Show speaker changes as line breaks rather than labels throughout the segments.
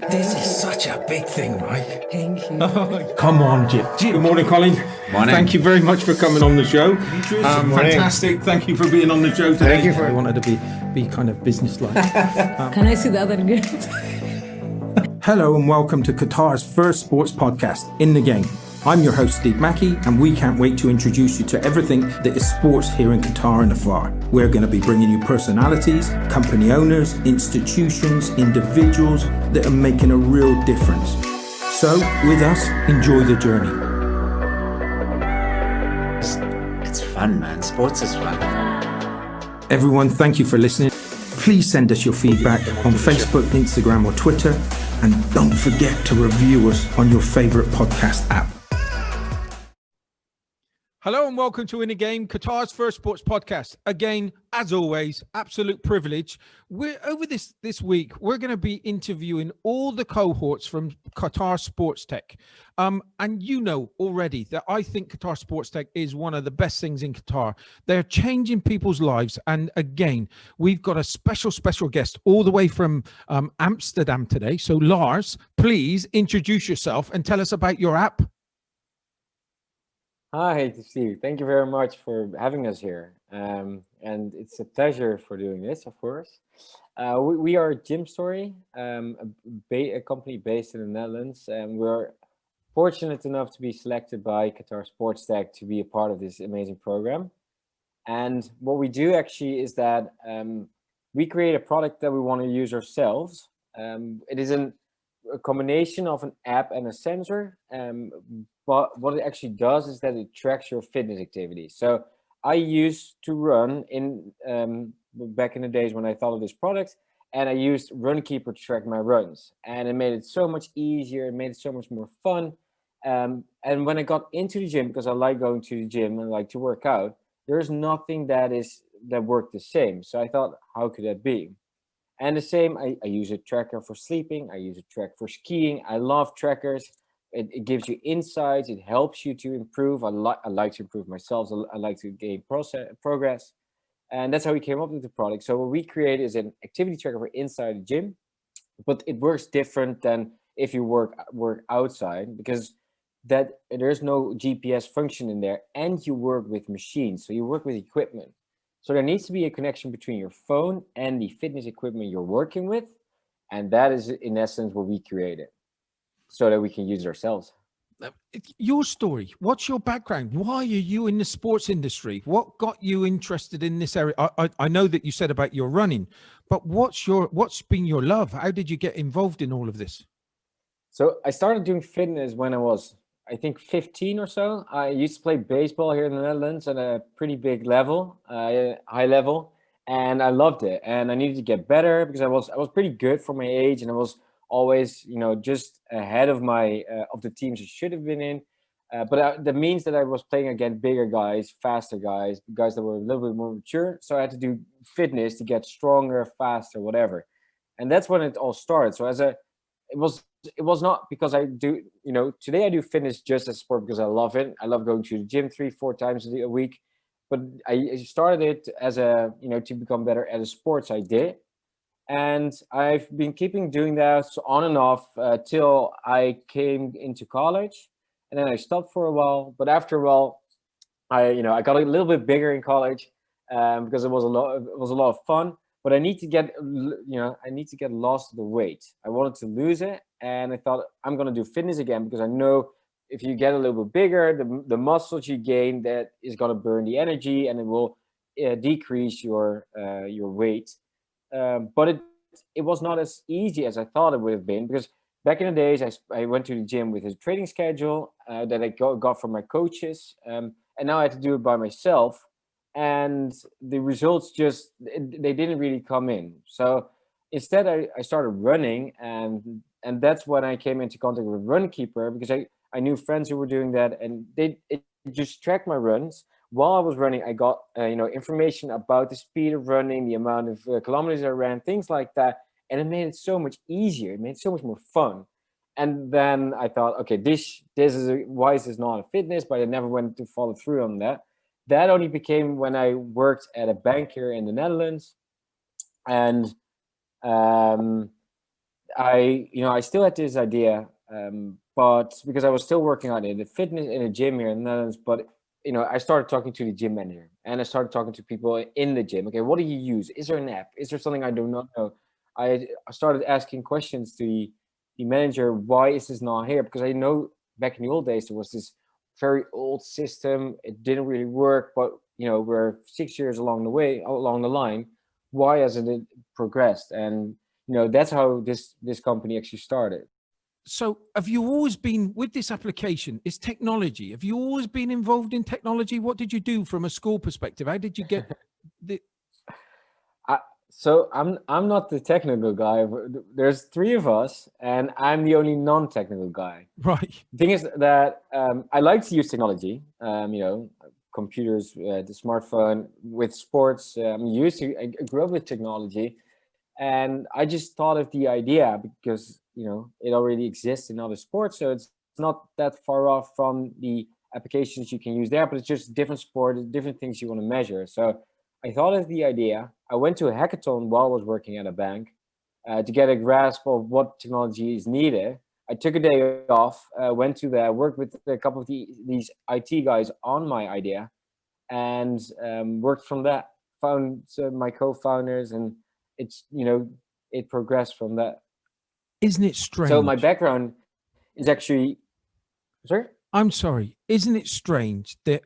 This is such a big thing, right?
Thank you.
Come on, Jim. Good morning, Colin.
Morning.
Thank you very much for coming on the show. Fantastic. Thank you for being on the show today.
Thank you for-
I wanted to be kind of businesslike.
Can I see the other gift?
Hello and welcome to Qatar's first sports podcast, In the Game. I'm your host, Steve Mackey, and we can't wait to introduce you to everything that is sports here in Qatar and afar. We're going to be bringing you personalities, company owners, institutions, individuals that are making a real difference. So, with us, enjoy the journey.
It's fun, man. Sports is fun.
Everyone, thank you for listening. Please send us your feedback on Facebook, Instagram, or Twitter. And don't forget to review us on your favorite podcast app.
Hello and welcome to In the Game, Qatar's first sports podcast. Again, as always, absolute privilege. We're over this week. We're going to be interviewing all the cohorts from Qatar Sports Tech. And you know already that I think Qatar Sports Tech is one of the best things in Qatar. They're changing people's lives. And again, we've got a special guest all the way from Amsterdam today. So Lars, please introduce yourself and tell us about your app.
Hi, Steve. Thank you very much for having us here. And it's a pleasure for doing this, of course. We are GymStory, a company based in the Netherlands, and we're fortunate enough to be selected by Qatar Sports Tech to be a part of this amazing program. And what we do actually is that we create a product that we want to use ourselves. It is a combination of an app and a sensor. But what it actually does is that it tracks your fitness activity. So I used to run back in the days when I thought of this product, and I used Runkeeper to track my runs, and it made it so much easier. It made it so much more fun. And when I got into the gym, because I like going to the gym and like to work out, there's nothing that worked the same. So I thought, how could that be? And the same, I use a tracker for sleeping. I use a track for skiing. I love trackers. It gives you insights. It helps you to improve. I like to improve myself. I like to gain progress. And that's how we came up with the product. So what we create is an activity tracker for inside the gym, but it works different than if you work outside, because there's no GPS function in there, and you work with machines. So you work with equipment. So there needs to be a connection between your phone and the fitness equipment you're working with. And that is, in essence, what we created, so that we can use it ourselves.
Your story. What's your background? Why are you in the sports industry? What got you interested in this area? I know that you said about your running, but what's been your love? How did you get involved in all of this?
So I started doing fitness when I was, I think, 15 or so. I used to play baseball here in the Netherlands at a pretty big level, high level, and I loved it. And I needed to get better because I was pretty good for my age, and I was always, just ahead of of the teams I should have been in. But that means that I was playing against bigger guys, faster guys that were a little bit more mature. So I had to do fitness to get stronger, faster, whatever. And that's when it all started. So it was not because I do, today I do fitness just as sport because I love it. I love going to the gym 3-4 times a week. But I started it as to become better at a sports I did. And I've been keeping doing that on and off till I came into college, and then I stopped for a while. But after a while, I got a little bit bigger in college because it was a lot of fun. But I need to get lost of the weight. I wanted to lose it, and I thought I'm gonna do fitness again because I know if you get a little bit bigger, the muscles you gain, that is gonna burn the energy, and it will decrease your weight. But it was not as easy as I thought it would have been, because back in the days I went to the gym with a training schedule that I got from my coaches, and now I had to do it by myself, and the results they didn't really come in. So instead I started running, and that's when I came into contact with Runkeeper, because I knew friends who were doing that, and it just tracked my runs. While I was running, I got information about the speed of running, the amount of kilometers I ran, things like that, and it made it so much easier. It made it so much more fun. And then I thought, okay, this is why is this not a fitness? But I never went to follow through on that. That only became when I worked at a bank here in the Netherlands, and I still had this idea, but because I was still working on it, the fitness in a gym here in the Netherlands, but I started talking to the gym manager and I started talking to people in the gym. Okay, what do you use? Is there an app? Is there something I do not know? I started asking questions to the manager. Why is this not here? Because I know back in the old days there was this very old system. It didn't really work, but we're 6 years along the line. Why hasn't it progressed? And that's how this company actually started.
So have you always been with this application? It's technology. Have you always been involved in technology? What did you do from a school perspective? How did you get the
So I'm not the technical guy. There's three of us, and I'm the only non-technical guy.
right?
The thing is that I like to use technology. Computers, the smartphone, with sports. I grew up with technology, and I just thought of the idea because it already exists in other sports, so it's not that far off from the applications you can use there. But it's just different sport, different things you want to measure. So I thought of the idea. I went to a hackathon while I was working at a bank to get a grasp of what technology is needed. I took a day off, went to there, worked with a couple of these IT guys on my idea, and worked from that. Found my co-founders, and it progressed from that.
Isn't it strange?
So my background is actually, sorry?
I'm sorry. Isn't it strange that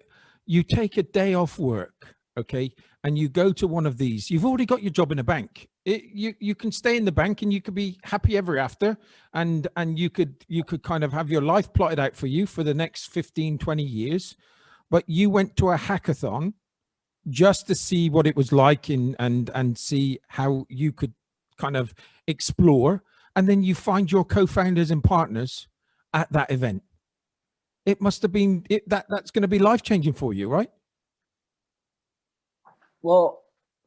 you take a day off work, okay, and you go to one of these? You've already got your job in a bank. You can stay in the bank and you could be happy ever after, and you could kind of have your life plotted out for you for the next 15, 20 years. But you went to a hackathon just to see what it was like and see how you could kind of explore, and then you find your co-founders and partners at that event. It must have been that's going to be life-changing for you, right?
Well,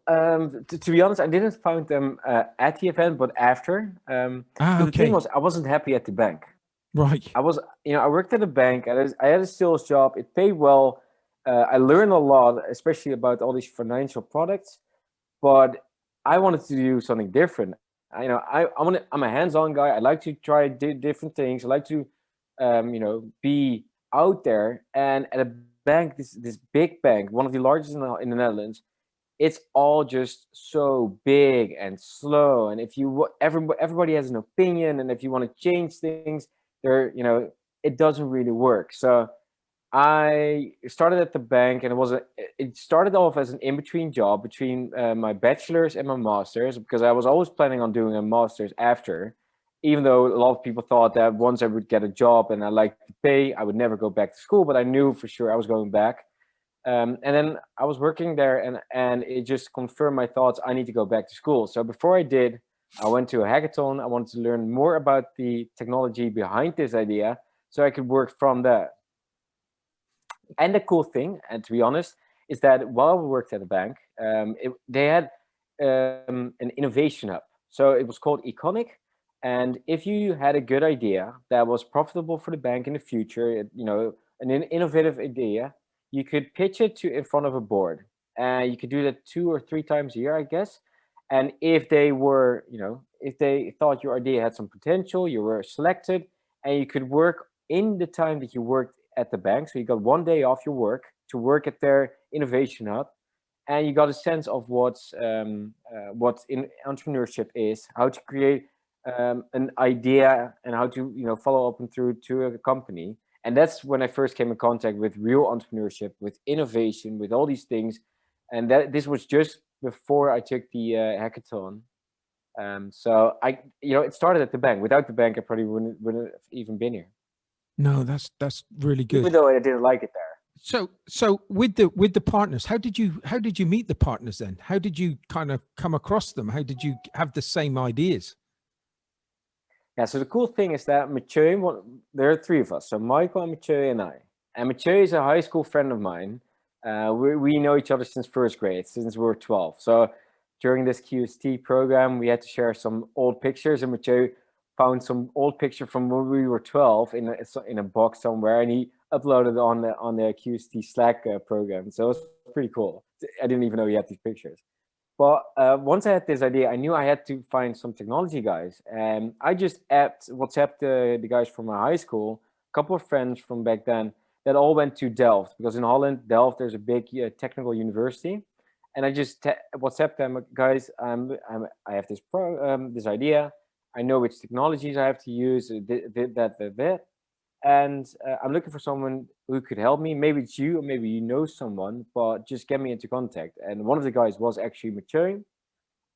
to be honest, I didn't find them at the event, but after. But the thing was, I wasn't happy at the bank.
Right.
I worked at a bank. I had a sales job. It paid well. I learned a lot, especially about all these financial products. But I wanted to do something different. I'm a hands-on guy. I like to try different things. I like to, be out there. And at a bank, this big bank, one of the largest in the Netherlands, it's all just so big and slow. And if everybody has an opinion, and if you want to change things, it doesn't really work. So I started at the bank, and it started off as an in-between job between my bachelor's and my master's, because I was always planning on doing a master's after, even though a lot of people thought that once I would get a job and I liked the pay, I would never go back to school, but I knew for sure I was going back. And then I was working there, and it just confirmed my thoughts. I need to go back to school. So before I did, I went to a hackathon. I wanted to learn more about the technology behind this idea so I could work from that. And the cool thing, and to be honest, is that while we worked at a bank, they had an innovation hub. So it was called Econic. And if you had a good idea that was profitable for the bank in the future, an innovative idea, you could pitch it in front of a board. And you could do that 2 or 3 times a year, I guess. And if they were, if they thought your idea had some potential, you were selected, and you could work in the time that you worked at the bank. So you got 1 day off your work to work at their innovation hub, and you got a sense of what in entrepreneurship is, how to create an idea, and how to follow up and through to a company. And that's when I first came in contact with real entrepreneurship, with innovation, with all these things. And this was just before I took the hackathon. So it started at the bank. Without the bank, I probably wouldn't have even been here.
No, that's really good.
Even though I didn't like it there.
So with the partners, how did you meet the partners then? How did you kind of come across them? How did you have the same ideas?
Yeah, so the cool thing is that Mathieu, there are 3 of us. So Michael and Mathieu and I. And Mathieu is a high school friend of mine. We know each other since first grade, since we were 12. So during this QST program, we had to share some old pictures, and Mathieu found some old picture from when we were 12 in a box somewhere, and he uploaded it on the QST Slack program. So it was pretty cool. I didn't even know he had these pictures. But once I had this idea, I knew I had to find some technology guys, and I just WhatsApped the guys from my high school, a couple of friends from back then that all went to Delft, because in Holland, Delft, there's a big technical university, and I just WhatsApped them, guys. I have this idea. I know which technologies I have to use. That. And I'm looking for someone who could help me. Maybe it's you, or maybe you know someone, but just get me into contact. And one of the guys was actually Mathieu,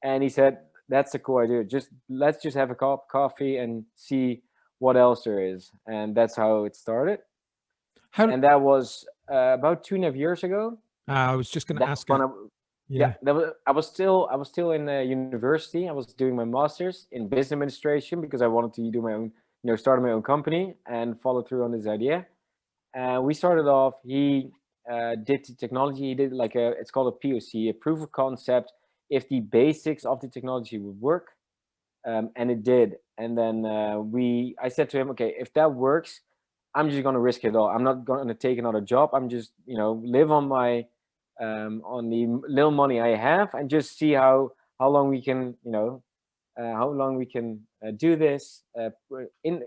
and he said, "That's a cool idea. Let's just have a cup of coffee and see what else there is." And that's how it started. And that was about 2.5 years ago.
I was just going to ask.
I was still in university. I was doing my master's in business administration because I wanted to do my own, start my own company and follow through on this idea. We started off. He did the technology. He did it's called a POC, a proof of concept, if the basics of the technology would work, and it did. And then I said to him, okay, if that works, I'm just going to risk it all. I'm not going to take another job. I'm just live on my on the little money I have, and just see how long we can do this,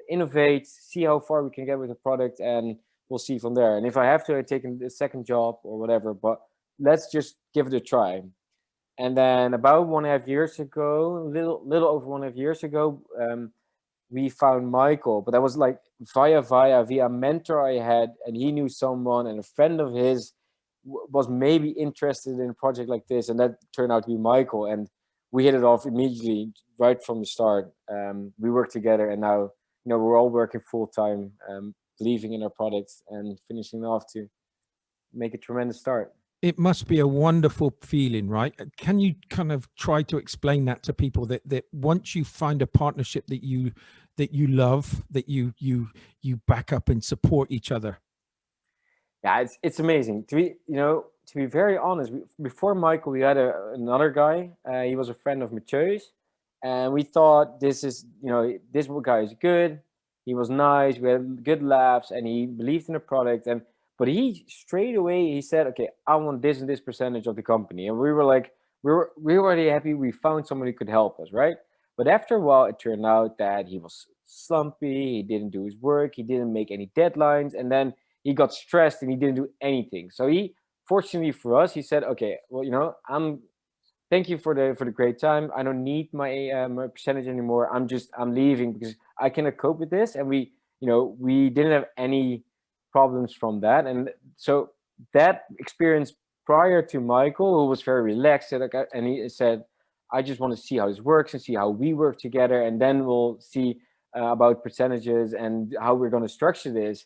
innovate, see how far we can get with the product, and we'll see from there. And if I have to take a second job or whatever, but let's just give it a try. And then about 1.5 years ago, little over 1.5 years ago, we found Michael, but that was like via a mentor I had, and he knew someone, and a friend of his was maybe interested in a project like this, and that turned out to be Michael. And we hit it off immediately, right from the start. We worked together, and now we're all working full time, believing in our products and finishing off to make a tremendous start.
It must be a wonderful feeling, right? Can you kind of try to explain that to people, that once you find a partnership that you love, that you back up and support each other?
Yeah, it's amazing. To be very honest, before Michael, we had another guy. He was a friend of Mathieu's, and we thought this guy is good. He was nice. We had good laughs, and he believed in the product. But he straight away, he said, okay, I want this and this percentage of the company. And we were like, we were already happy. We found someone who could help us, right? But after a while, it turned out that he was slumpy. He didn't do his work. He didn't make any deadlines. And then he got stressed and he didn't do anything. So fortunately for us, he said, okay, well, thank you for the great time. I don't need my percentage anymore. I'm leaving because I cannot cope with this. And we didn't have any problems from that. And so that experience prior to Michael, who was very relaxed, and he said, I just want to see how this works and see how we work together, and then we'll see about percentages and how we're going to structure this.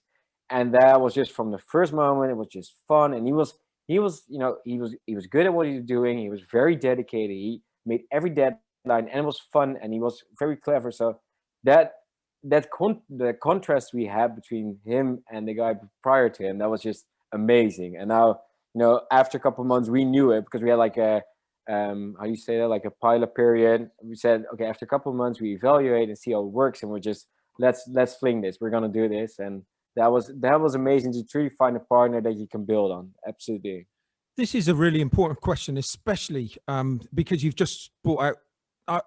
And that was just from the first moment. It was just fun, and he was good at what he was doing. He was very dedicated. He made every deadline, and it was fun, and he was very clever. So the contrast we had between him and the guy prior to him, that was just amazing. And now, after a couple of months, we knew it because we had like a how do you say that, like a pilot period. We said, okay, after a couple of months, we evaluate and see how it works, and we're just let's fling this. We're gonna do this. And that was amazing to truly find a partner that you can build on. Absolutely.
This is a really important question, especially because you've just brought out,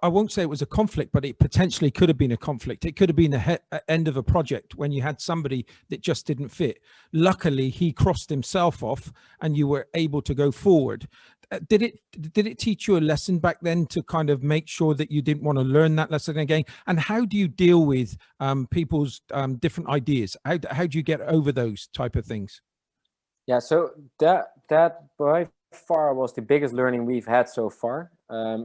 I won't say it was a conflict, but it potentially could have been a conflict. It could have been the end of a project when you had somebody that just didn't fit. Luckily, he crossed himself off and you were able to go forward. Did it teach you a lesson back then to kind of make sure that you didn't want to learn that lesson again? And how do you deal with people's different ideas? How do you get over those type of things?
Yeah, so that by far was the biggest learning we've had so far.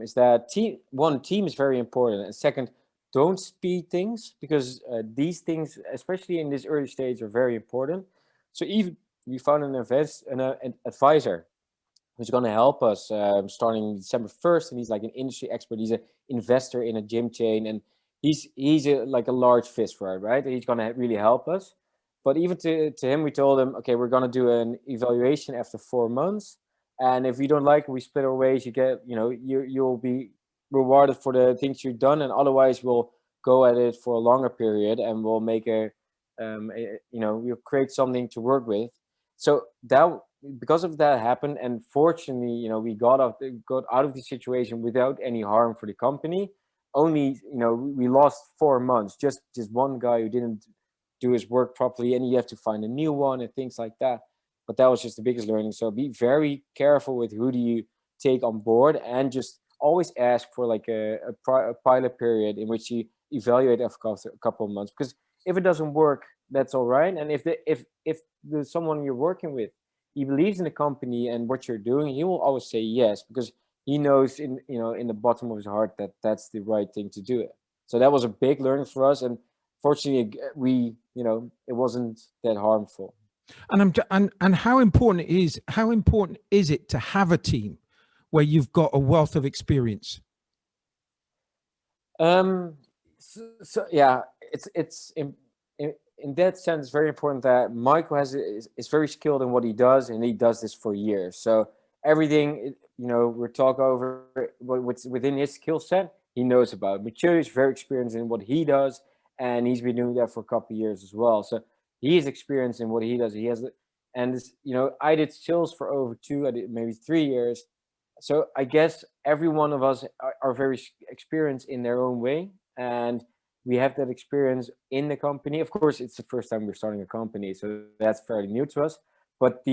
Is that team is very important, and second, don't speed things, because these things, especially in this early stage, are very important. So even we found an advisor who's going to help us starting December 1st, and he's like an industry expert. He's an investor in a gym chain, and he's like a large fish for it, right? He's going to really help us. But even to him, we told him, okay, we're going to do an evaluation after 4 months. And if we don't like it, we split our ways. You get, you'll be rewarded for the things you've done. And otherwise we'll go at it for a longer period, and we'll make we'll create something to work with. So that because of that happened, and fortunately, we got out of the situation without any harm for the company. Only, we lost 4 months, just one guy who didn't do his work properly, and you have to find a new one and things like that. But that was just the biggest learning. So be very careful with who do you take on board, and just always ask for like a pilot period in which you evaluate after a couple of months. Because if it doesn't work, that's all right. And if the someone you're working with, he believes in the company and what you're doing, he will always say yes, because he knows in the bottom of his heart that that's the right thing to do it. So that was a big learning for us, and fortunately it wasn't that harmful.
And how important is it to have a team where you've got a wealth of experience?
So yeah, it's in that sense very important that Michael is very skilled in what he does, and he does this for years. So everything we're talking over what's within his skill set, he knows about. Mathieu is very experienced in what he does, and he's been doing that for a couple of years as well. So he is experienced in what he does. He has, and this, I did sales for over I did maybe 3 years. So I guess every one of us are very experienced in their own way, and we have that experience in the company. Of course, it's the first time we're starting a company, so that's fairly new to us. But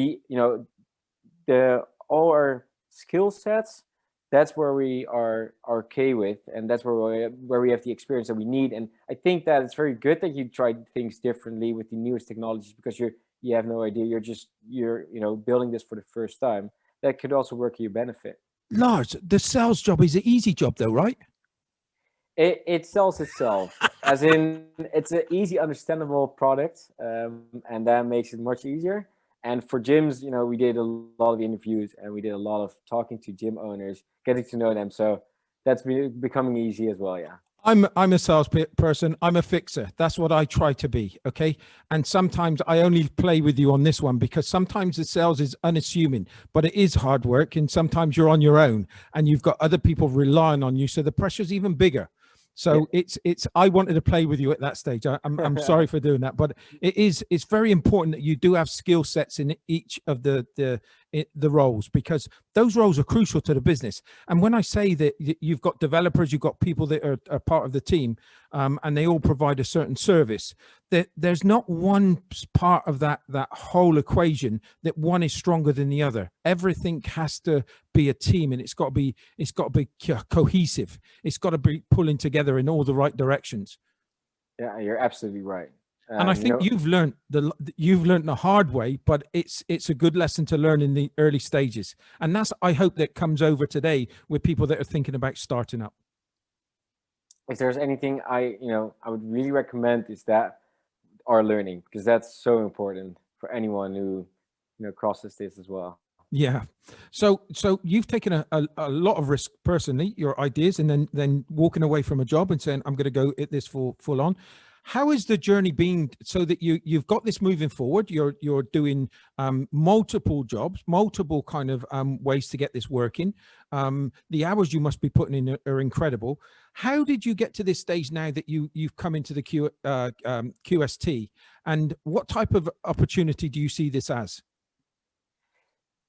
all our skill sets, that's where we are okay with, and that's where we have the experience that we need. And I think that it's very good that you tried things differently with the newest technologies, because you have no idea. You're building this for the first time. That could also work to your benefit.
Lars, the sales job is an easy job though, right?
It sells itself, as in it's an easy, understandable product, and that makes it much easier. And for gyms, we did a lot of interviews, and we did a lot of talking to gym owners, getting to know them. So that's becoming easy as well. Yeah.
I'm a sales person. I'm a fixer. That's what I try to be. Okay. And sometimes I only play with you on this one because sometimes the sales is unassuming, but it is hard work. And sometimes you're on your own and you've got other people relying on you. So the pressure's even bigger. So yeah. I wanted to play with you at that stage. I'm sorry for doing that, but it's very important that you do have skill sets in each of the roles, because those roles are crucial to the business. And when I say that you've got developers, you've got people that are part of the team, and they all provide a certain service, that there's not one part of that whole equation that one is stronger than the other. Everything has to be a team, and it's got to be cohesive. It's got to be pulling together in all the right directions.
Yeah, you're absolutely right.
And I think you've learned the hard way, but it's a good lesson to learn in the early stages. And that's, I hope, that comes over today with people that are thinking about starting up.
If there's anything I would really recommend, is that our learning, because that's so important for anyone who crosses this as well.
Yeah. So you've taken a lot of risk personally, your ideas, and then walking away from a job and saying, I'm going to go at this full on. How is the journey been, so that you've got this moving forward? You're doing multiple jobs, multiple kind of ways to get this working. The hours you must be putting in are incredible. How did you get to this stage now that you've come into the QST, and what type of opportunity do you see this as?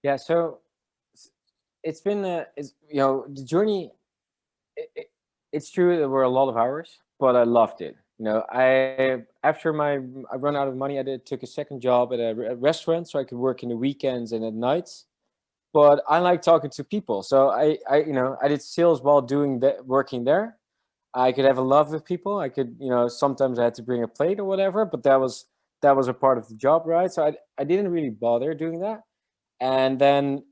Yeah, so it's been the journey. It's true there were a lot of hours, but I loved it. After I run out of money, I took a second job at a restaurant, so I could work in the weekends and at nights. But I like talking to people, so I did sales while doing that, working there. I could have a love with people. I could, sometimes I had to bring a plate or whatever, but that was a part of the job, right? So I didn't really bother doing that. And then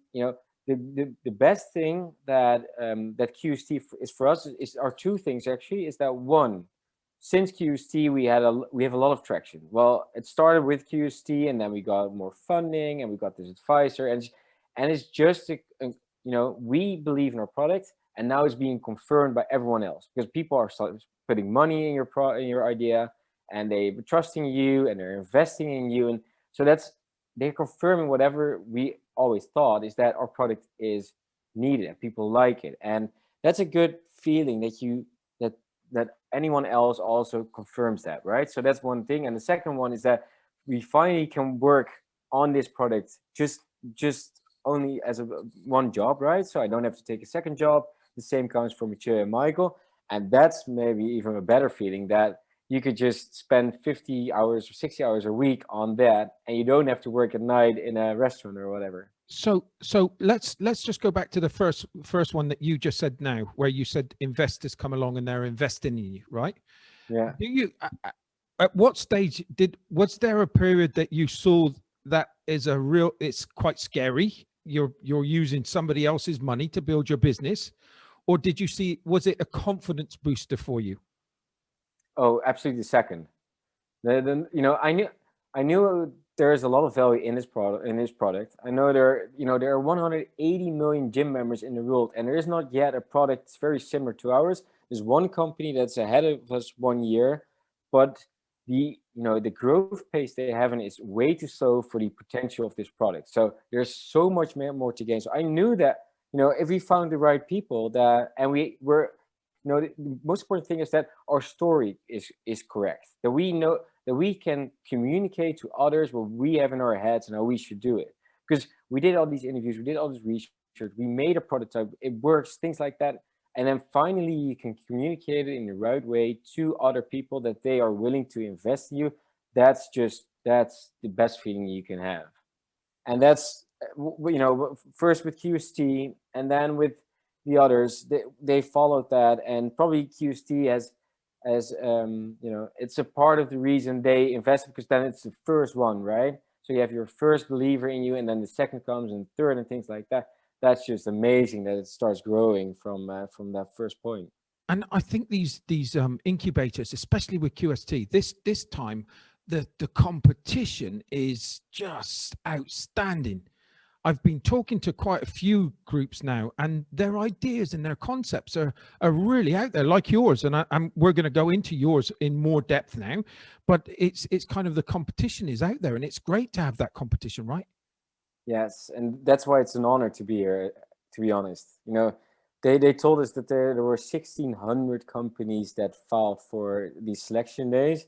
the best thing that QST is for us are two things actually. Is that one, since QST we have a lot of traction. Well, it started with QST, and then we got more funding, and we got this advisor, and it's just we believe in our product, and now it's being confirmed by everyone else, because people are putting money in your idea, and they're trusting you, and they're investing in you, and so they're confirming whatever we always thought, is that our product is needed and people like it. And that's a good feeling that anyone else also confirms that, right? So that's one thing. And the second one is that we finally can work on this product just just only as one job, right? So I don't have to take a second job. The same comes for Mathieu and Michael. And that's maybe even a better feeling, that you could just spend 50 hours or 60 hours a week on that, and you don't have to work at night in a restaurant or whatever.
So let's just go back to the first one that you just said now, where you said investors come along and they're investing in you, right?
Yeah.
Do you at what stage was there a period that you saw that is it's quite scary? You're using somebody else's money to build your business, or did you see, was it a confidence booster for you?
Oh, absolutely. The second. Then I knew there is a lot of value in this product. I know there are 180 million gym members in the world, and there is not yet a product that's very similar to ours. There's one company that's ahead of us 1 year, but the growth pace they have is way too slow for the potential of this product. So there's so much more to gain. So I knew that if we found the right people, the most important thing is that our story is correct, that we know that we can communicate to others what we have in our heads and how we should do it. Because we did all these interviews, we did all this research, we made a prototype, it works, things like that. And then finally you can communicate it in the right way to other people, that they are willing to invest in you. That's the best feeling you can have. And that's, first with QST, and then with the others, they followed that. And probably QST as it's a part of the reason they invested, because then it's the first one, right? So you have your first believer in you, and then the second comes, and third, and things like that. That's just amazing that it starts growing from that first point.
And I think these incubators, especially with QST, this time the competition is just outstanding. I've been talking to quite a few groups now, and their ideas and their concepts are really out there, like yours. And we're going to go into yours in more depth now, but it's kind of, the competition is out there, and it's great to have that competition, right?
Yes, and that's why it's an honor to be here, to be honest. They told us that there were 1,600 companies that filed for these selection days,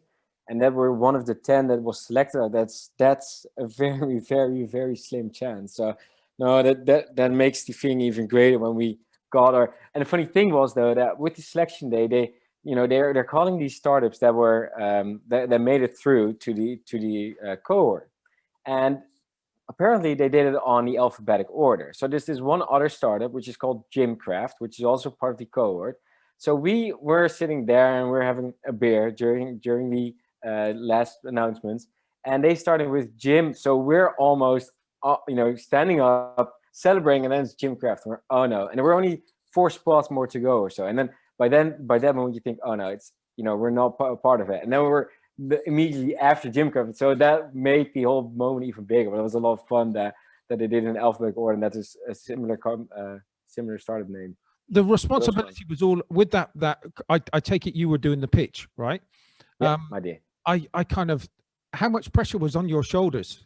and that we're one of the 10 that was selected. That's a very, very, very slim chance. So no, that makes the thing even greater when we got our. And the funny thing was, though, that with the selection day, they're calling these startups that were that made it through to the cohort, and apparently they did it on the alphabetic order. So there's this one other startup which is called Gymcraft, which is also part of the cohort. So we were sitting there and we're having a beer during the last announcements, and they started with Gym. So we're almost standing up, celebrating, and then it's Gymcraft. And we're, oh no, and there were only 4 spots more to go or so. And then by that moment you think, oh no, it's we're not part of it. And then we're immediately after Gymcraft. So that made the whole moment even bigger. But it was a lot of fun that they did in alphabetical order, and that is a similar startup name.
The responsibility was all with that. I take it you were doing the pitch, right?
Yeah, I did.
I kind of, how much pressure was on your shoulders?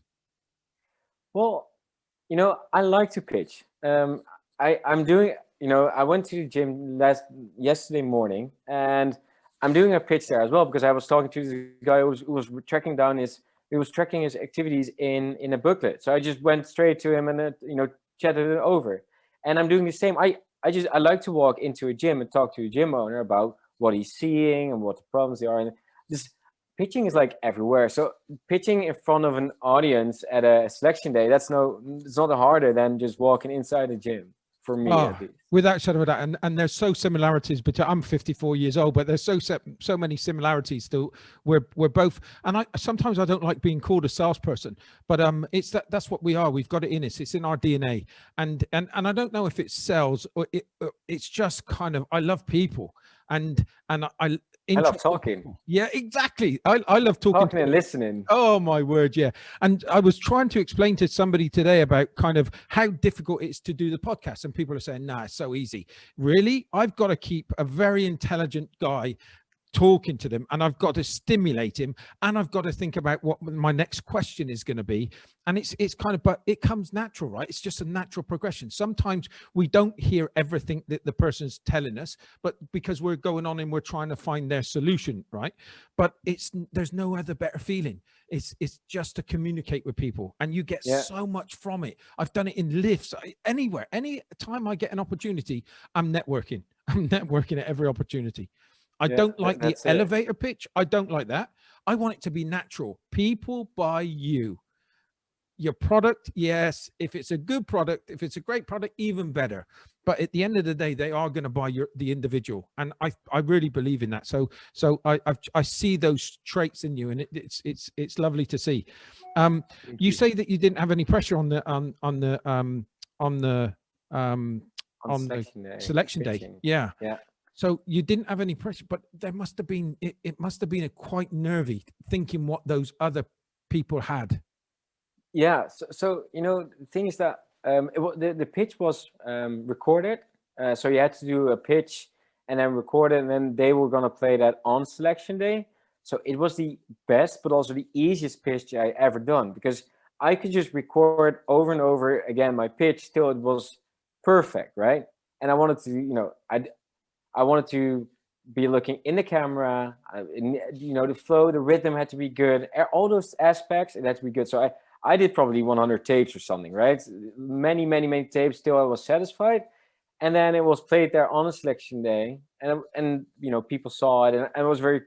Well, I like to pitch. I'm doing, I went to the gym yesterday morning, and I'm doing a pitch there as well, because I was talking to the guy who was tracking his activities in a booklet. So I just went straight to him and chatted it over. And I'm doing the same. I like to walk into a gym and talk to a gym owner about what he's seeing and what the problems they are. And this pitching is like everywhere. So pitching in front of an audience at a selection day, it's not harder than just walking inside a gym. For me, at least.
Without a shadow of a doubt, and there's so similarities. But I'm 54 years old, but there's so many similarities. Still, we're both. And sometimes I don't like being called a salesperson, but it's that's what we are. We've got it in us. It's in our DNA. And I don't know if it's sales or it's just kind of, I love people, and I love talking. Yeah, exactly. I love talking
and listening.
Oh my word, yeah. And I was trying to explain to somebody today about kind of how difficult it is to do the podcast, and people are saying, "Nah, it's so easy." Really, I've got to keep a very intelligent guy talking to them, and I've got to stimulate him, and I've got to think about what my next question is going to be. And it's kind of, but it comes natural, right? It's just a natural progression. Sometimes we don't hear everything that the person's telling us, but because we're going on and we're trying to find their solution, right? But there's no other better feeling. It's just to communicate with people, and you get so much from it. I've done it in lifts, anywhere, any time I get an opportunity, I'm networking. I'm networking at every opportunity. I don't like the elevator pitch. I don't like that. I want it to be natural. People buy you. Your product, yes. If it's a good product, if it's a great product, even better. But at the end of the day, they are going to buy the individual, and I really believe in that. So I see those traits in you, and it's lovely to see. You say that you didn't have any pressure on the selection day. Yeah. So you didn't have any pressure, but there must have been, it must have been quite nervy thinking what those other people had.
Yeah. So the thing is that the pitch was recorded. So you had to do a pitch and then record it, and then they were going to play that on selection day. So it was the best, but also the easiest pitch I ever done, because I could just record over and over again my pitch till it was perfect, right? And I wanted to, I wanted to be looking in the camera, the flow, the rhythm had to be good. All those aspects, it had to be good. So I did probably 100 tapes or something, right? Many tapes till I was satisfied. And then it was played there on a selection day, and people saw it, and I was very,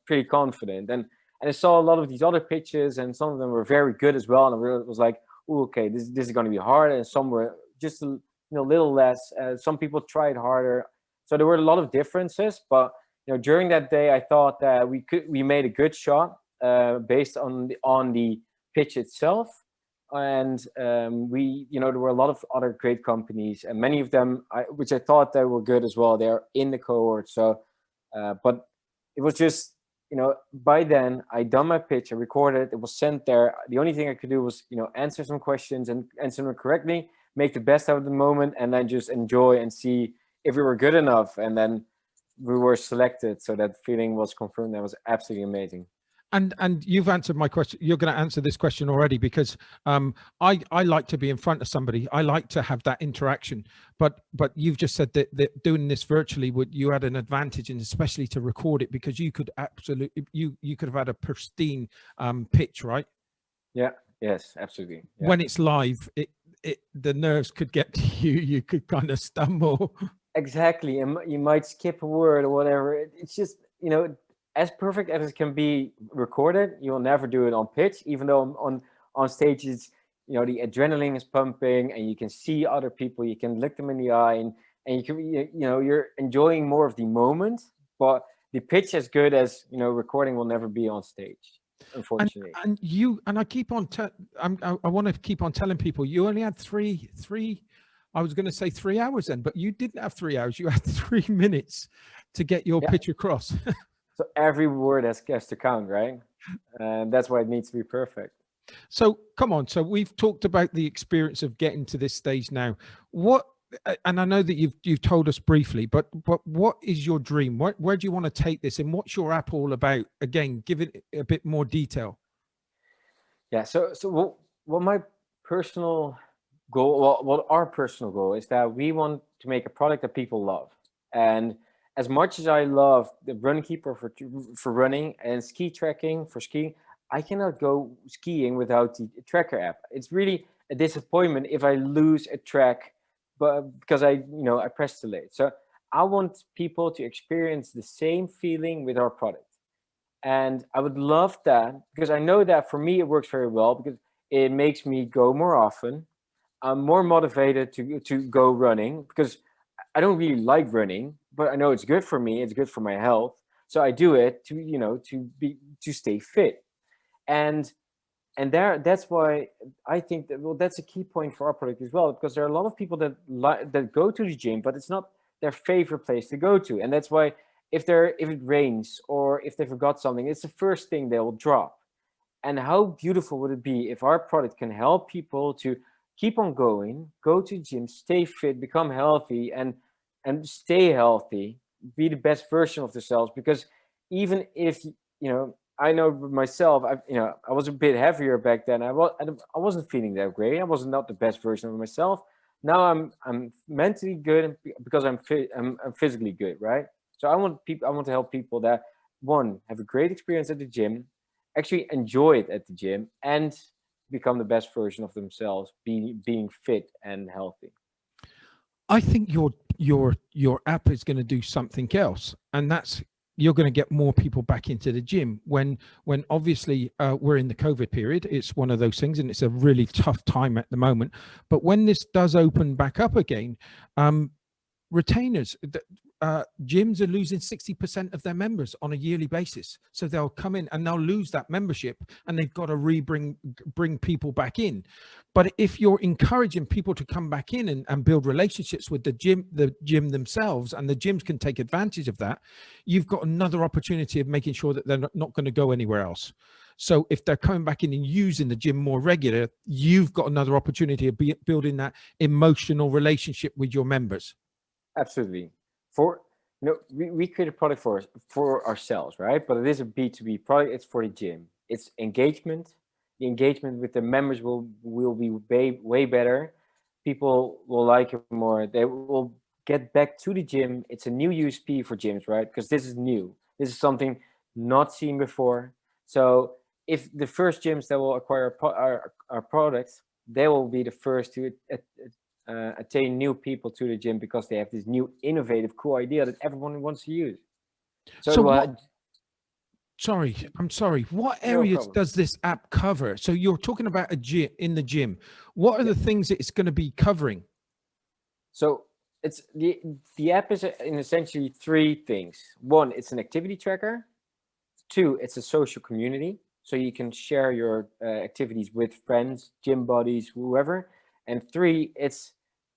pretty confident. And I saw a lot of these other pitches, and some of them were very good as well. And I was like, ooh, okay, this is going to be hard. And some were just a little less. Some people tried harder. So there were a lot of differences, but during that day, I thought that we made a good shot based on the pitch itself, and there were a lot of other great companies, and many of them, which I thought they were good as well. They're in the cohort. So, but it was just by then I done my pitch, I recorded it, it was sent there. The only thing I could do was answer some questions and answer them correctly, make the best out of the moment, and then just enjoy and see if we were good enough. And then we were selected, so that feeling was confirmed. That was absolutely amazing.
And you've answered my question. You're going to answer this question already, because I like to be in front of somebody. I like to have that interaction. But you've just said that doing this virtually, you had an advantage, and especially to record it, because you could absolutely you could have had a pristine pitch, right?
Yeah. Yes, absolutely. Yeah.
When it's live, the nerves could get to you. You could kind of stumble.
Exactly, and you might skip a word or whatever. It's just as perfect as it can be recorded, you'll never do it on pitch. Even though on stage, it's the adrenaline is pumping, and you can see other people, you can look them in the eye, and you can you're enjoying more of the moment. But the pitch, as good as recording, will never be on stage, unfortunately.
And I keep on I want to keep on telling people, you only had three. I was going to say 3 hours then, but you didn't have 3 hours. You had 3 minutes to get your pitch across.
So every word has to count, right? And that's why it needs to be perfect.
So come on. So we've talked about the experience of getting to this stage now. And I know that you've told us briefly, but what is your dream? Where do you want to take this, and what's your app all about? Again, give it a bit more detail. Yeah.
So what my personal goal, what our personal goal is, that we want to make a product that people love. And as much as I love the Runkeeper for running and ski tracking for skiing, I cannot go skiing without the tracker app. It's really a disappointment if I lose a track, but because I pressed too late. So I want people to experience the same feeling with our product. And I would love that, because I know that for me, it works very well, because it makes me go more often. I'm more motivated to go running, because I don't really like running, but I know it's good for me. It's good for my health. So I do it to stay fit. And that's why I think that, that's a key point for our product as well, because there are a lot of people that go to the gym, but it's not their favorite place to go to. And that's why if it rains or if they forgot something, it's the first thing they will drop. And how beautiful would it be if our product can help people to keep on going, go to gym, stay fit, become healthy, and stay healthy, be the best version of themselves. Because even if, I know myself, I was a bit heavier back then. I wasn't feeling that great. I was not the best version of myself. Now I'm mentally good because I'm fit. I'm physically good, right? So I want to help people that, one, have a great experience at the gym, actually enjoy it at the gym, and become the best version of themselves, being fit and healthy.
I think your app is going to do something else, and that's you're going to get more people back into the gym when obviously we're in the COVID period. It's one of those things, and it's a really tough time at the moment. But when this does open back up again, retainers, gyms are losing 60% of their members on a yearly basis. So they'll come in and they'll lose that membership, and they've got to bring people back in. But if you're encouraging people to come back in and build relationships with the gym themselves, and the gyms can take advantage of that, you've got another opportunity of making sure that they're not going to go anywhere else. So if they're coming back in and using the gym more regular, you've got another opportunity of building that emotional relationship with your members.
Absolutely. We create a product for ourselves, right? But it is a B2B product. It's for the gym. It's engagement. The engagement with the members will be way better. People will like it more. They will get back to the gym. It's a new USP for gyms, right? Because this is new. This is something not seen before. So if the first gyms that will acquire our products, they will be the first to attain new people to the gym because they have this new innovative cool idea that everyone wants to use.
I'm sorry, what areas does this app cover? So you're talking about a gym in the gym. What are the things that it's going to be covering?
So it's the app is in essentially three things. One, it's an activity tracker. Two, it's a social community, so you can share your activities with friends, gym buddies, whoever. And three, it's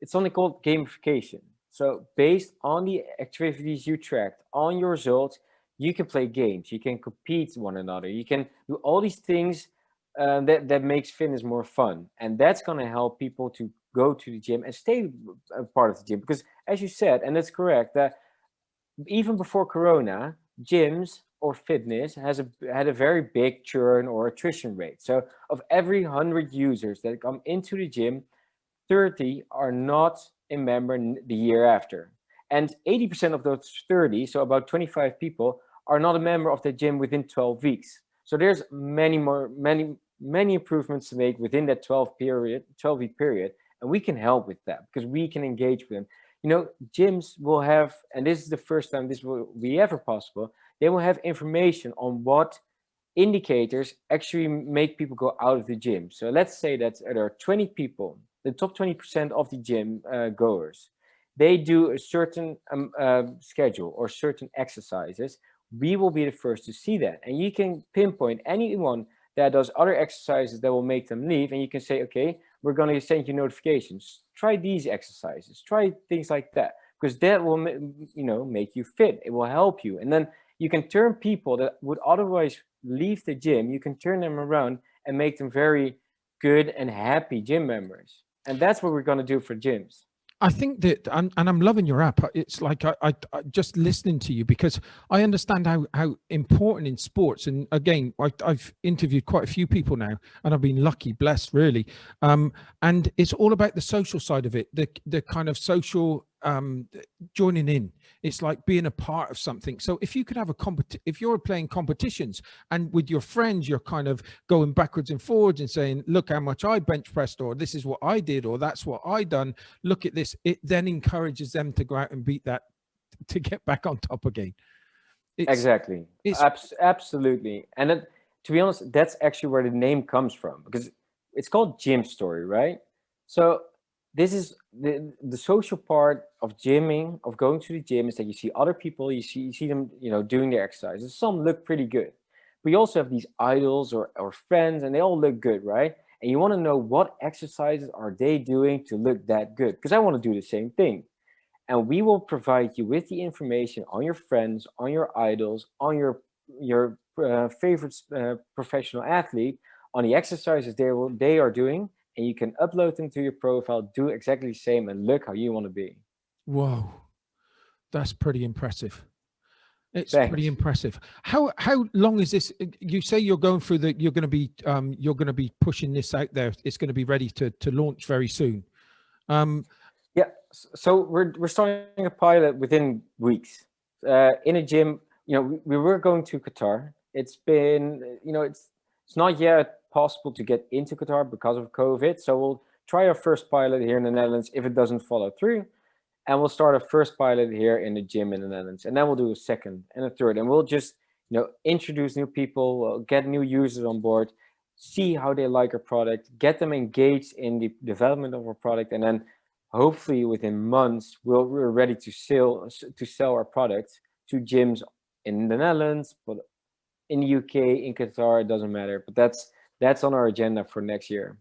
something called gamification. So based on the activities you tracked, on your results, you can play games, you can compete one another, you can do all these things that makes fitness more fun. And that's going to help people to go to the gym and stay a part of the gym. Because as you said, and that's correct, that even before Corona, gyms or fitness had a very big churn or attrition rate. So of every 100 users that come into the gym, 30 are not a member the year after. And 80% of those 30, so about 25 people, are not a member of the gym within 12 weeks. So there's many improvements to make within that 12-week period. And we can help with that because we can engage with them. Gyms will have, and this is the first time this will be ever possible, they will have information on what indicators actually make people go out of the gym. So let's say that there are 20 people, the top 20% of the gym goers, they do a certain schedule or certain exercises. We will be the first to see that. And you can pinpoint anyone that does other exercises that will make them leave. And you can say, okay, we're going to send you notifications. Try these exercises. Try things like that. Because that will, make you fit. It will help you. And then you can turn people that would otherwise leave the gym, you can turn them around and make them very good and happy gym members. And that's what we're going to do for gyms.
I think that, and I'm loving your app. It's like I just listening to you because I understand how important in sports. And again, I've interviewed quite a few people now, and I've been lucky, blessed, really. And it's all about the social side of it, the kind of social joining in. It's like being a part of something. So if you could have if you're playing competitions and with your friends, you're kind of going backwards and forwards and saying, look how much I bench pressed, or this is what I did, or that's what I done. Look at this. It then encourages them to go out and beat that, to get back on top again.
Exactly. Absolutely. And to be honest, that's actually where the name comes from, because it's called GymStory, right? So this is the social part of gymming, of going to the gym, is that you see other people, you see them, doing their exercises. Some look pretty good. But you also have these idols or friends, and they all look good, right? And you want to know what exercises are they doing to look that good? Because I want to do the same thing. And we will provide you with the information on your friends, on your idols, on your favorite professional athlete, on the exercises they are doing. And you can upload them to your profile, do exactly the same, and look how you want to be.
Whoa, that's pretty impressive. It's
Thanks.
pretty impressive. How long is this? You say you're going through you're going to be pushing this out there. It's going to be ready to launch very soon.
Yeah, so we're starting a pilot within weeks in a gym. You know, we were going to Qatar. It's been, you know, it's not yet possible to get into Qatar because of COVID. So we'll try our first pilot here in the Netherlands. If it doesn't follow through, and we'll start our first pilot here in the gym in the Netherlands, and then we'll do a second and a third, and we'll just, you know, introduce new people, we'll get new users on board, see how they like our product, get them engaged in the development of our product, and then hopefully within months we're ready to sell our product to gyms in the Netherlands, but in the UK, in Qatar, it doesn't matter. But that's on our agenda for next year.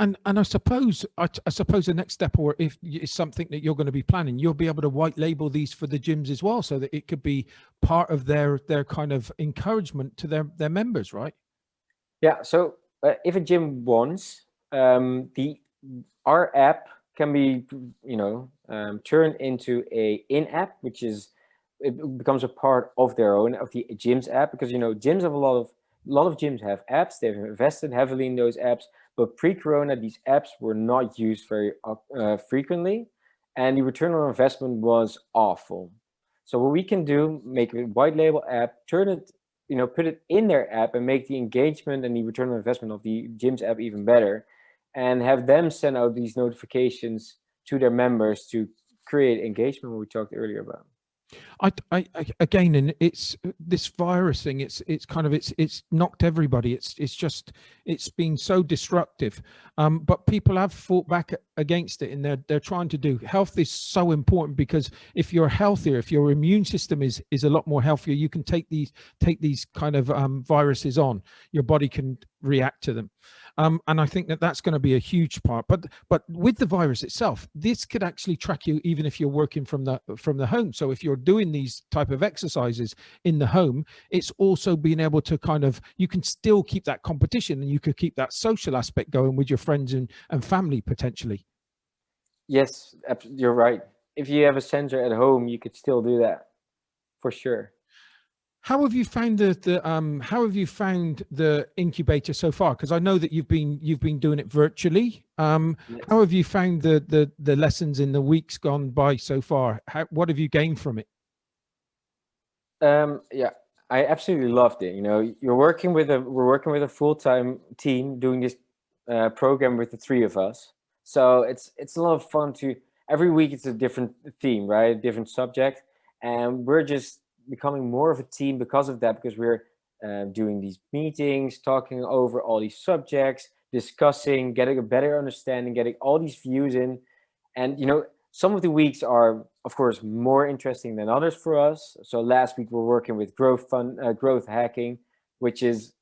And I suppose the next step, or if it's something that you're going to be planning, you'll be able to white label these for the gyms as well, so that it could be part of their kind of encouragement to their members, right?
Yeah. So if a gym wants, our app can be, you know, turned into a in-app, which is, it becomes a part of their own, of the gyms app, because, you know, gyms have a lot of gyms have apps. They've invested heavily in those apps, but pre-corona these apps were not used very frequently, and the return on investment was awful. So what we can do, make a white label app, turn it, you know, put it in their app, and make the engagement and the return on investment of the gyms app even better, and have them send out these notifications to their members to create engagement, what we talked earlier about.
I again, and it's this virus thing. It's knocked everybody. It's been so destructive. But people have fought back against it, and they're trying to do. Health is so important, because if you're healthier, if your immune system is a lot more healthier, you can take these kind of viruses on. Your body can react to them. And I think that's going to be a huge part. But with the virus itself, this could actually track you even if you're working from the home. So if you're doing these type of exercises in the home, it's also being able to you can still keep that competition, and you could keep that social aspect going with your friends and family potentially.
Yes, you're right. If you have a sensor at home, you could still do that, for sure.
How have you found the incubator so far? Because I know that you've been doing it virtually. Yes. How have you found the lessons in the weeks gone by so far? What have you gained from it?
Yeah, I absolutely loved it. You know, we're working with a full-time team doing this program with the three of us. So it's a lot of fun every week it's a different theme, right? A different subject, and we're just becoming more of a team because of that, because we're doing these meetings, talking over all these subjects, discussing, getting a better understanding, getting all these views in. And, you know, some of the weeks are, of course, more interesting than others for us. So last week we're working with growth hacking, which is,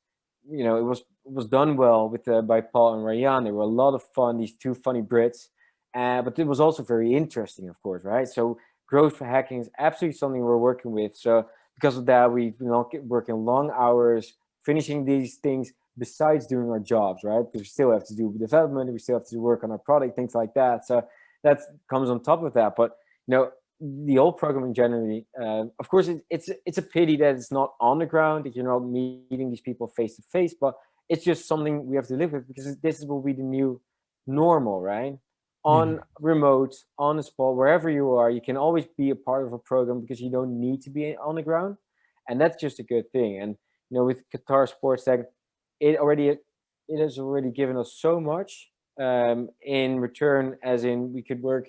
you know, it was done well by Paul and Ryan. They were a lot of fun, these two funny Brits, but it was also very interesting, of course, right? So growth hacking is absolutely something we're working with. So because of that, we've been working long hours, finishing these things besides doing our jobs, right? Because we still have to do development, we still have to work on our product, things like that. So that comes on top of that. But, you know, the whole program generally, of course, it's a pity that it's not on the ground, that you're not meeting these people face to face, but it's just something we have to live with, because this will be the new normal, right? On remote, on the spot, wherever you are, you can always be a part of a program, because you don't need to be on the ground, and that's just a good thing. And, you know, with Qatar Sports Tech, it has already given us so much in return, as in we could work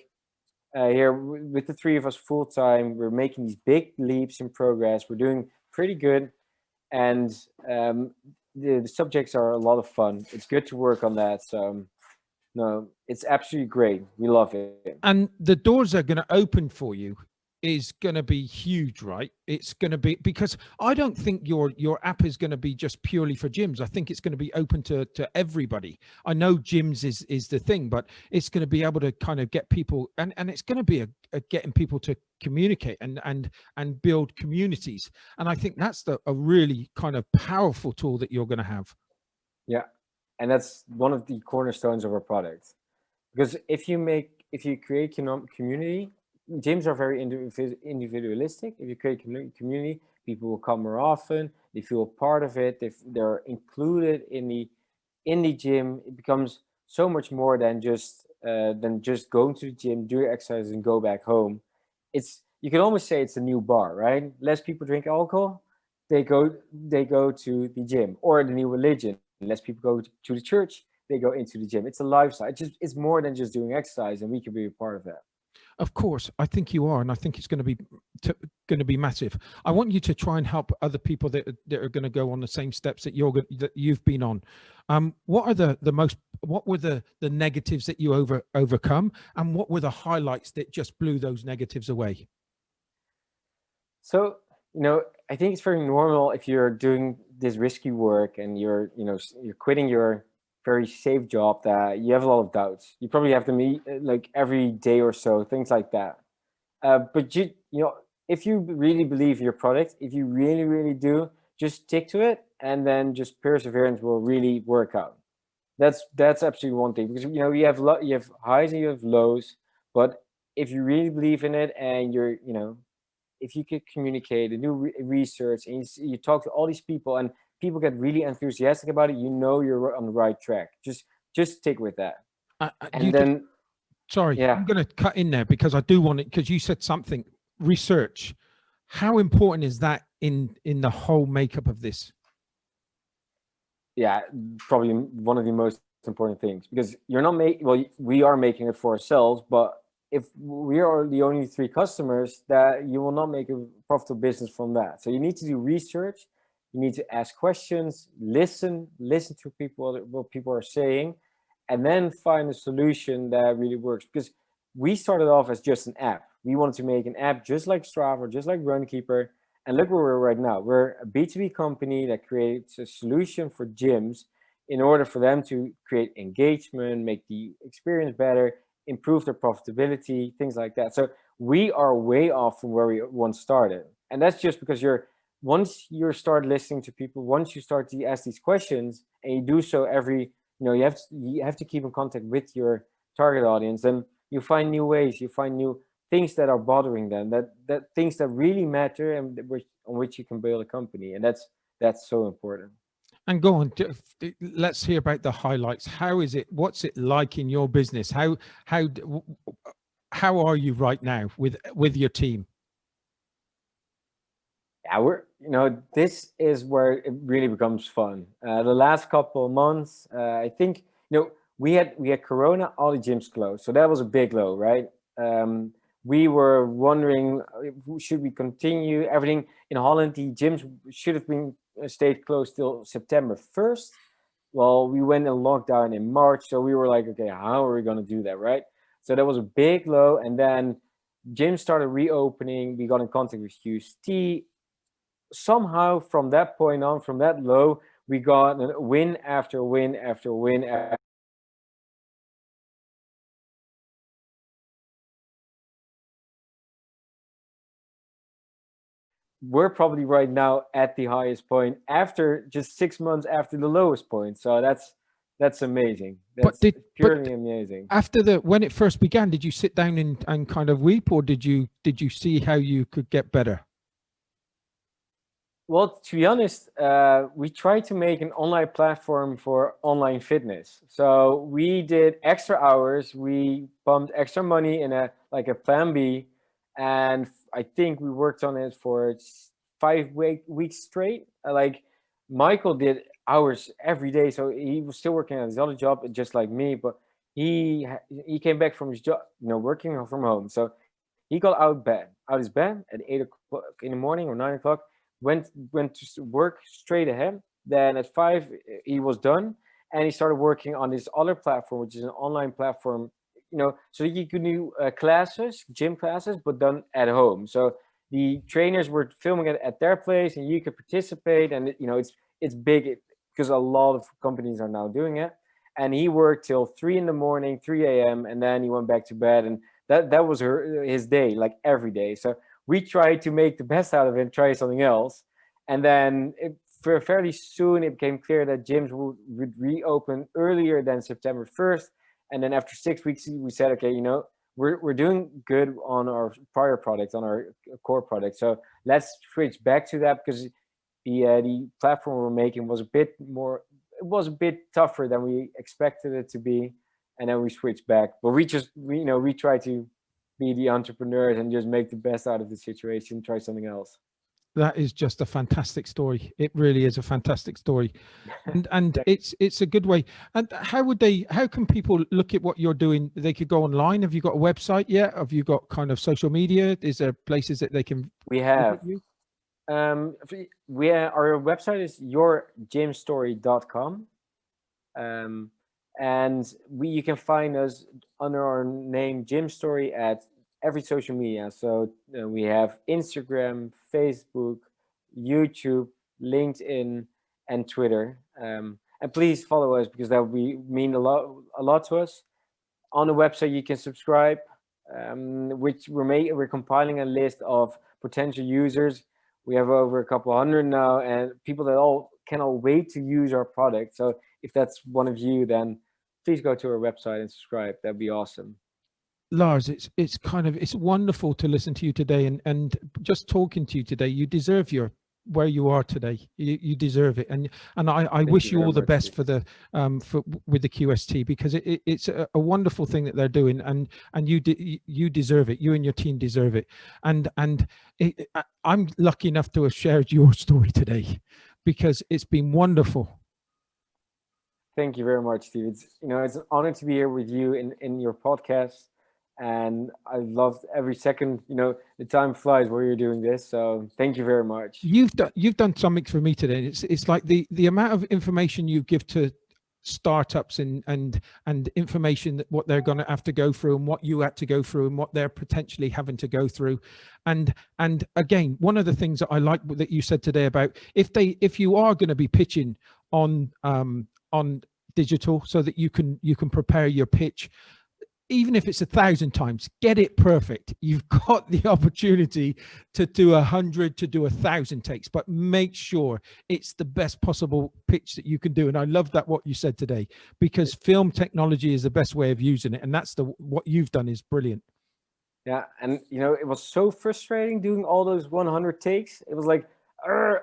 here with the three of us full time. We're making these big leaps in progress. We're doing pretty good, and the subjects are a lot of fun. It's good to work on that. So no, it's absolutely great. We love it.
And the doors are going to open for you is going to be huge, right? It's going to be, because I don't think your app is going to be just purely for gyms. I think it's going to be open to everybody. I know gyms is the thing, but it's going to be able to kind of get people, and it's going to be a getting people to communicate and build communities. And I think that's a really kind of powerful tool that you're going to have.
Yeah, and that's one of the cornerstones of our product, because if you create community, gyms are very individualistic. If you create community, People will come more often. They feel a part of it. They're included in the gym. It becomes so much more than just going to the gym, do your exercise, and go back home. You can almost say it's a new bar, right? Less people drink alcohol. They go to the gym, or the new religion. Less people go to the church. They go into the gym. It's a lifestyle. It's more than just doing exercise, and we can be a part of that.
Of course, I think you are, and I think it's going to be massive. I want you to try and help other people that are going to go on the same steps that you've been on. What were the negatives that you overcome, and what were the highlights that just blew those negatives away?
So, I think it's very normal if you're doing this risky work and you're quitting your very safe job, that you have a lot of doubts. You probably have to meet like every day or so, things like that. But if you really believe your product, if you really, really do, just stick to it, and then just perseverance will really work out. That's absolutely one thing, because you have highs and you have lows, but if you really believe in it, and if you could communicate and do research, and you talk to all these people, and people get really enthusiastic about it, you're on the right track. Just stick with that.
Sorry,
yeah.
I'm going to cut in there because I do want it, because you said something, research. How important is that in the whole makeup of this?
Yeah, probably one of the most important things, because we are making it for ourselves, but if we are the only 3 customers, that you will not make a profitable business from that. So you need to do research. You need to ask questions, listen to what people are saying, and then find a solution that really works. Because we started off as just an app. We wanted to make an app just like Strava, just like Runkeeper, and look where we're right now. We're a B2B company that creates a solution for gyms in order for them to create engagement, make the experience better, improve their profitability, things like that. So we are way off from where we once started. And that's just because once you start listening to people, once you start to ask these questions, and you do so you have to keep in contact with your target audience, then you find new ways, you find new things that are bothering them, that things that really matter, and on which you can build a company. And that's so important.
And go on, let's hear about the highlights. How is it? What's it like in your business? How are you right now with your team?
Yeah, this is where it really becomes fun. The last couple of months, I think, we had Corona, all the gyms closed, so that was a big low, right? We were wondering, should we continue? Everything in Holland, the gyms should have stayed closed till September 1st. Well, we went in lockdown in March, so we were like, okay, how are we going to do that, right? So that was a big low, and then gyms started reopening. We got in contact with QST. Somehow, from that point on, from that low, we got a win after win after win. We're probably right now at the highest point after just 6 months after the lowest point. So that's amazing. That's purely amazing.
After when it first began, did you sit down and kind of weep, or did you see how you could get better?
Well, to be honest, we tried to make an online platform for online fitness. So we did extra hours. We pumped extra money in a plan B, and I think we worked on it for 5 weeks straight. Michael did hours every day, so he was still working at his other job, just like me. But he came back from his job, working from home. So he got out of his bed at 8 o'clock in the morning or 9 o'clock. Went to work straight ahead. Then at 5 he was done, and he started working on this other platform, which is an online platform, so you could do gym classes, but done at home. So the trainers were filming it at their place, and you could participate. And it's big because a lot of companies are now doing it. And he worked till 3 in the morning, 3 a.m., and then he went back to bed. And that was his day, like every day. So we tried to make the best out of it and try something else. And then fairly soon, it became clear that gyms would reopen earlier than September 1st. And then after 6 weeks, we said, okay, we're doing good on our prior product, on our core product. So let's switch back to that, because the platform we're making was a bit more, it was a bit tougher than we expected it to be, and then we switched back. But we try to be the entrepreneurs and just make the best out of the situation, try something else.
That is just a fantastic story. It really is a fantastic story, and it's a good way. And how can people look at what you're doing? They could go online. Have you got a website yet? Have you got kind of social media? Is there places that they can?
We have. Our website is yourgymstory.com, and you can find us under our name GymStory at every social media. So we have Instagram, Facebook, YouTube, LinkedIn, and Twitter. And please follow us, because that would mean a lot to us. On the website, you can subscribe, which we're compiling a list of potential users. We have over a couple hundred now, and people that cannot wait to use our product. So if that's one of you, then please go to our website and subscribe. That'd be awesome.
Lars, it's wonderful to listen to you today, and just talking to you today. You deserve where you are today. You deserve it, and I wish you all the best with the QST, because it's a wonderful thing that they're doing, and you deserve it. You and your team deserve it, and I'm lucky enough to have shared your story today, because it's been wonderful.
Thank you very much, Steve. It's an honor to be here with you in your podcast. And I loved every second. The time flies while you're doing this, so thank you very much.
You've done something for me today. It's like the amount of information you give to startups and information that what they're going to have to go through, and what you had to go through, and what they're potentially having to go through. And again, one of the things that I like that you said today about if you are going to be pitching on digital, so that you can prepare your pitch, even if it's 1,000 times, get it perfect. You've got the opportunity to do 100, to do 1,000 takes, but make sure it's the best possible pitch that you can do. And I love that what you said today, because film technology is the best way of using it, and that's what you've done is brilliant.
Yeah, and it was so frustrating doing all those 100 takes. It was like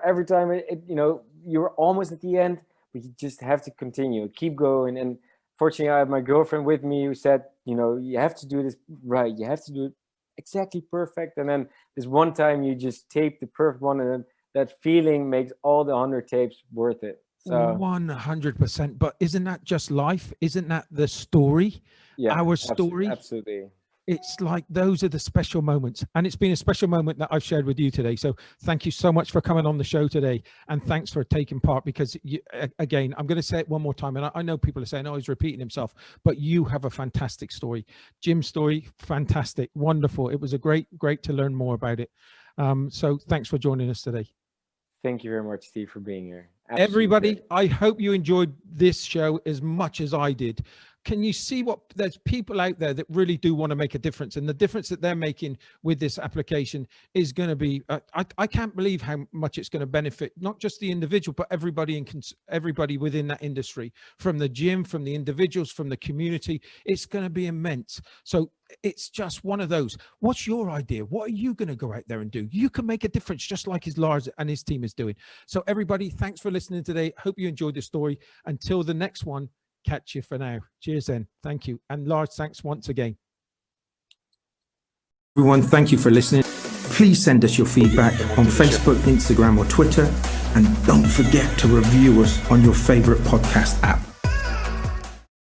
every time you were almost at the end, but you just have to continue, keep going. And fortunately, I had my girlfriend with me who said, you have to do this right. You have to do it exactly perfect. And then this one time you just tape the perfect one, and then that feeling makes all the 100 tapes worth it. So
100%. But isn't that just life? Isn't that the story?
Yeah,
our story?
Absolutely.
It's like those are the special moments, and it's been a special moment that I've shared with you today. So thank you so much for coming on the show today, and thanks for taking part, because again, I'm going to say it one more time, and I know people are saying, oh, he's repeating himself, but you have a fantastic story. GymStory, fantastic, wonderful. It was a great to learn more about it. So thanks for joining us today.
Thank you very much, Steve, for being here. Absolutely.
Everybody, I hope you enjoyed this show as much as I did. Can you see what there's people out there that really do want to make a difference, and the difference that they're making with this application is going to be, I can't believe how much it's going to benefit, not just the individual, but everybody within that industry, from the gym, from the individuals, from the community. It's going to be immense. So it's just one of those. What's your idea? What are you going to go out there and do? You can make a difference, just like Lars and his team is doing. So everybody, thanks for listening today. Hope you enjoyed the story. Until the next one, catch you for now. Cheers then. Thank you. And Lars, thanks once again.
Everyone, thank you for listening. Please send us your feedback on Facebook, Instagram, or Twitter. And don't forget to review us on your favorite podcast app.